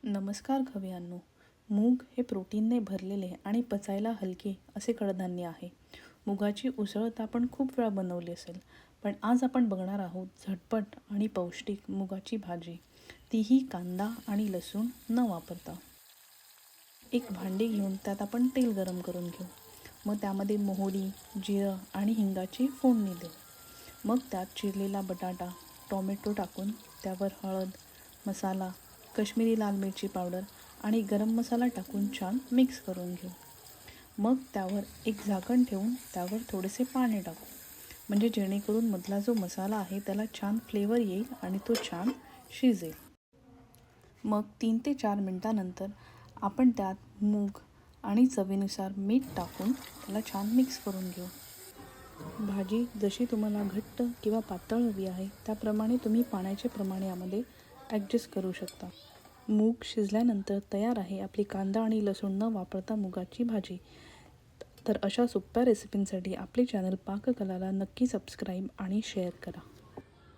नमस्कार खवयांनो. मूग हे प्रोटीनने भरलेले आणि पचायला हलके असे कडधान्य आहे. मुगाची उसळ तर आपण खूप वेळा बनवली असेल, पण आज आपण बघणार आहोत झटपट आणि पौष्टिक मुगाची भाजी, तीही कांदा आणि लसूण न वापरता. एक भांडी घेऊन त्यात आपण तेल गरम करून घेऊ. मग त्यामध्ये मोहरी, जिरं आणि हिंगाची फोडणी देऊ. मग त्यात चिरलेला बटाटा, टोमॅटो टाकून त्यावर हळद, मसाला, काश्मीरी लाल मिरची पावडर आणि गरम मसाला टाकून छान मिक्स करून घेऊ. मग त्यावर एक झाकण ठेवून त्यावर थोडेसे पाणी टाकू, म्हणजे जेणेकरून मधला जो मसाला आहे त्याला छान फ्लेवर येईल आणि तो छान शिजेल. मग 3 ते 4 मिनटानंतर आपण त्यात मूग आणि चवीनुसार मीठ टाकून त्याला छान मिक्स करून घेऊ. भाजी जशी तुम्हाला घट्ट किंवा पातळ हवी आहे त्याप्रमाणे तुम्ही पाण्याचे प्रमाण यामध्ये ॲडजस्ट करू शकता. मूग शिजल्यानंतर तयार आहे आपली कांदा आणि लसूण न वापरता मुगाची भाजी. तर अशा सोप्या रेसिपींसाठी आपले चॅनल पाककलाला नक्की सबस्क्राईब आणि शेअर करा.